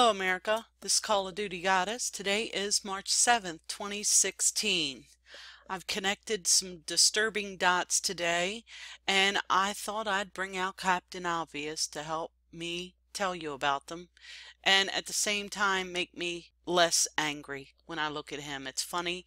Hello America, this is Call of Duty Goddess. Today is March 7th, 2016. I've connected some disturbing dots today and I thought I'd bring out Captain Obvious to help me tell you about them and at the same time make me less angry when I look at him. It's funny,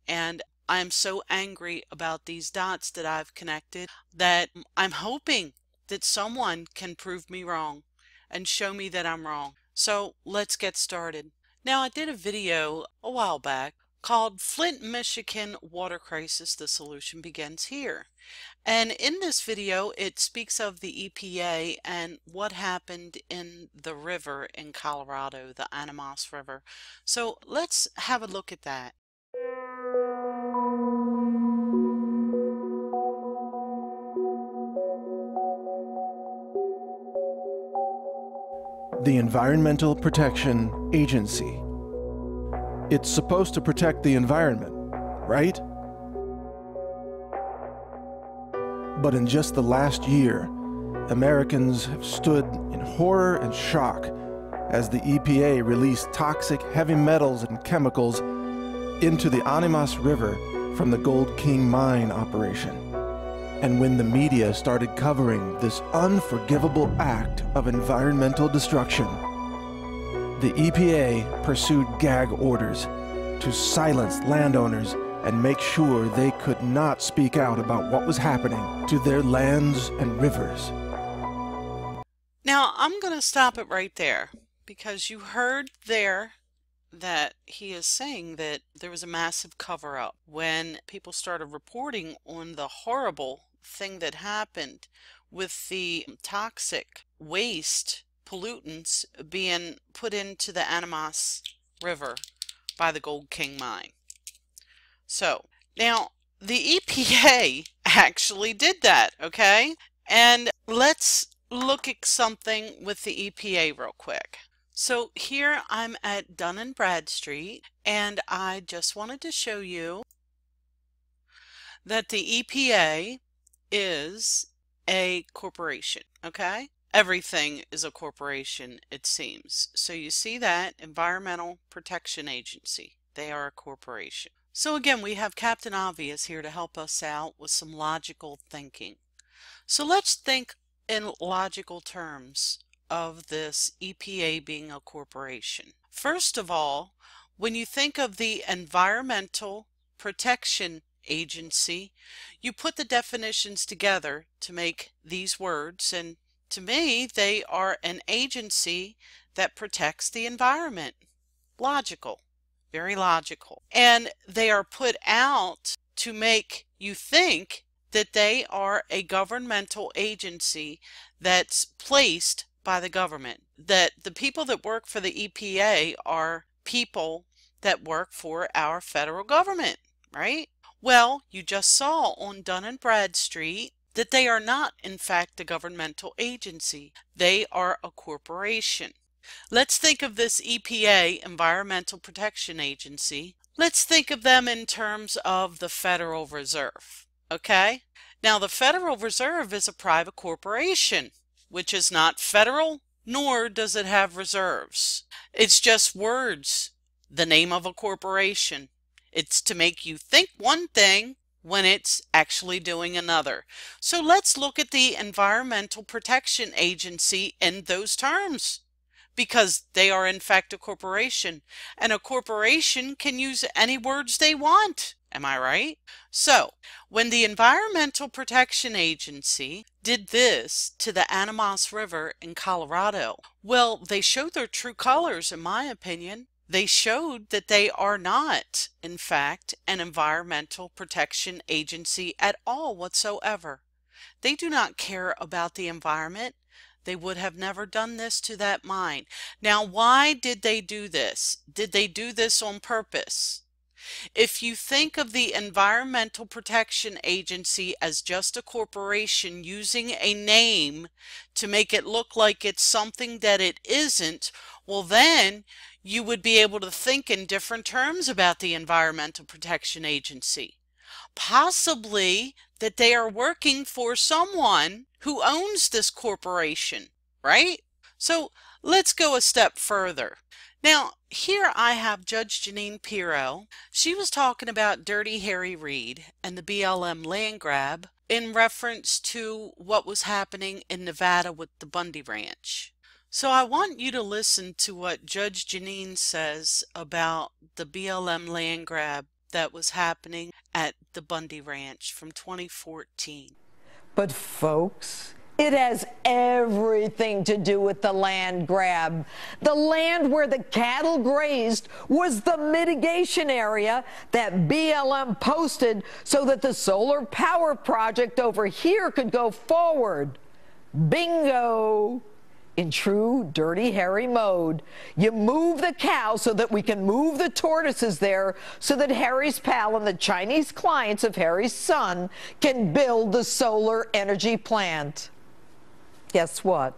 and I'm so angry about these dots that I've connected that I'm hoping that someone can prove me wrong and show me that I'm wrong. So let's get started. Now, I did a video a while back called Flint, Michigan Water Crisis, the Solution Begins Here. And in this video, it speaks of the EPA and what happened in the river in Colorado, the Animas River. So let's have a look at that. The Environmental Protection Agency. It's supposed to protect the environment, right? But in just the last year, Americans have stood in horror and shock as the EPA released toxic heavy metals and chemicals into the Animas River from the Gold King mine operation. And when the media started covering this unforgivable act of environmental destruction, the EPA pursued gag orders to silence landowners and make sure they could not speak out about what was happening to their lands and rivers. Now, I'm going to stop it right there because you heard there that he is saying that there was a massive cover-up when people started reporting on the horrible thing that happened with the toxic waste pollutants being put into the Animas River by the Gold King mine. So now the EPA actually did that, okay? And let's look at something with the EPA real quick. So here I'm at Dun & Bradstreet, and I just wanted to show you that the EPA is a corporation, okay? Everything is a corporation, it seems. So you see that Environmental Protection Agency, they are a corporation. So again, we have Captain Obvious here to help us out with some logical thinking. So let's think in logical terms of this EPA being a corporation. First of all, when you think of the Environmental Protection Agency, you put the definitions together to make these words, and to me they are an agency that protects the environment. Logical, very logical. And they are put out to make you think that they are a governmental agency that's placed by the government, that the people that work for the EPA are people that work for our federal government, right? Well, you just saw on Dun & Bradstreet that they are not, in fact, a governmental agency. They are a corporation. Let's think of this EPA, Environmental Protection Agency. Let's think of them in terms of the Federal Reserve, okay? Now, the Federal Reserve is a private corporation, which is not federal, nor does it have reserves. It's just words, the name of a corporation. It's to make you think one thing when it's actually doing another. So let's look at the Environmental Protection Agency in those terms, because they are in fact a corporation, and a corporation can use any words they want. Am I right? So when the Environmental Protection Agency did this to the Animas River in Colorado, well, they showed their true colors, in my opinion. They showed that they are not, in fact, an environmental protection agency at all whatsoever. They do not care about the environment. They would have never done this to that mine. Now, why did they do this? Did they do this on purpose? If you think of the Environmental Protection Agency as just a corporation using a name to make it look like it's something that it isn't, well then you would be able to think in different terms about the Environmental Protection Agency. Possibly that they are working for someone who owns this corporation, right? So let's go a step further. Now, here I have Judge Janine Pirro. She was talking about Dirty Harry Reid and the BLM land grab in reference to what was happening in Nevada with the Bundy Ranch. So I want you to listen to what Judge Janine says about the BLM land grab that was happening at the Bundy Ranch from 2014. But folks, it has everything to do with the land grab. The land where the cattle grazed was the mitigation area that BLM posted so that the solar power project over here could go forward. Bingo! In true Dirty Harry mode, you move the cow so that we can move the tortoises there so that Harry's pal and the Chinese clients of Harry's son can build the solar energy plant. Guess what?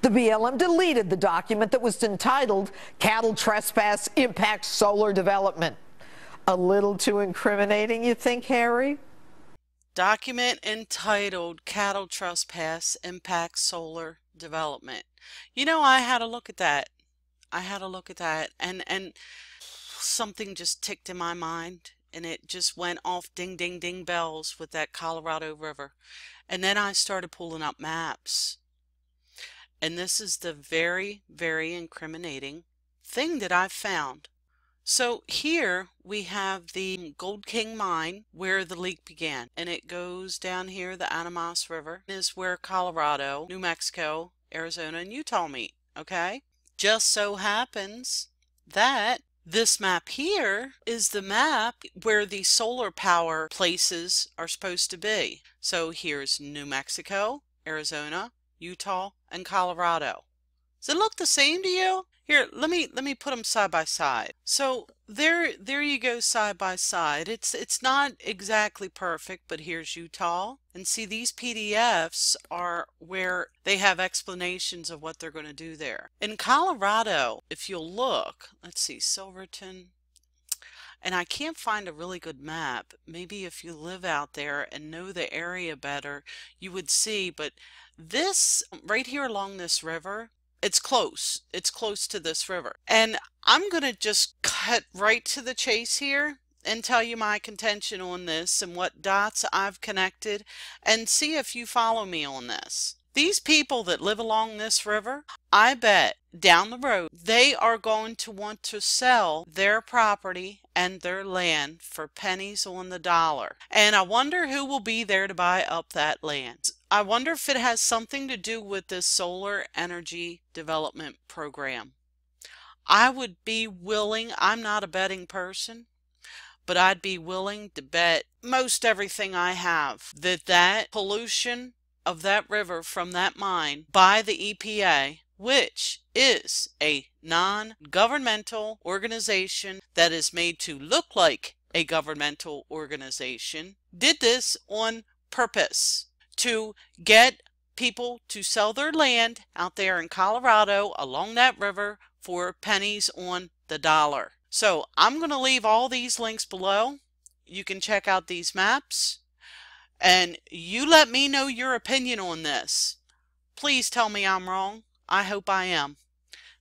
The BLM deleted the document that was entitled Cattle Trespass Impacts Solar Development. A little too incriminating, you think, Harry? Document entitled Cattle Trespass Impacts Solar Development. You know, I had a look at that. And something just ticked in my mind, and it just went off ding ding ding bells with that Colorado River. And then I started pulling up maps. And this is the very, very incriminating thing that I found. So here we have the Gold King mine where the leak began, and it goes down here. The Animas River is where Colorado, New Mexico, Arizona, and Utah meet. Okay, just so happens that this map here is the map where the solar power places are supposed to be. So here's New Mexico, Arizona, Utah, and Colorado. Does it look the same to you? Here, let me put them side by side. So there you go, side by side. It's not exactly perfect, but here's Utah. And see, these PDFs are where they have explanations of what they're going to do there. In Colorado, if you'll look, let's see, Silverton. And I can't find a really good map. Maybe if you live out there and know the area better, you would see. But this, right here along this river, it's close. It's close to this river. And I'm going to just cut right to the chase here and tell you my contention on this and what dots I've connected, and see if you follow me on this. These people that live along this river, I bet down the road they are going to want to sell their property and their land for pennies on the dollar. And I wonder who will be there to buy up that land. I wonder if it has something to do with this solar energy development program. I would be willing, I'm not a betting person, but I'd be willing to bet most everything I have that that pollution of that river from that mine by the EPA, which is a non-governmental organization that is made to look like a governmental organization, did this on purpose to get people to sell their land out there in Colorado along that river for pennies on the dollar. So I'm going to leave all these links below. You can check out these maps. And you let me know your opinion on this. Please tell me I'm wrong. I hope I am.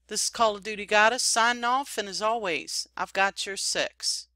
This is Call of Duty Goddess signing off, and as always, I've got your 6.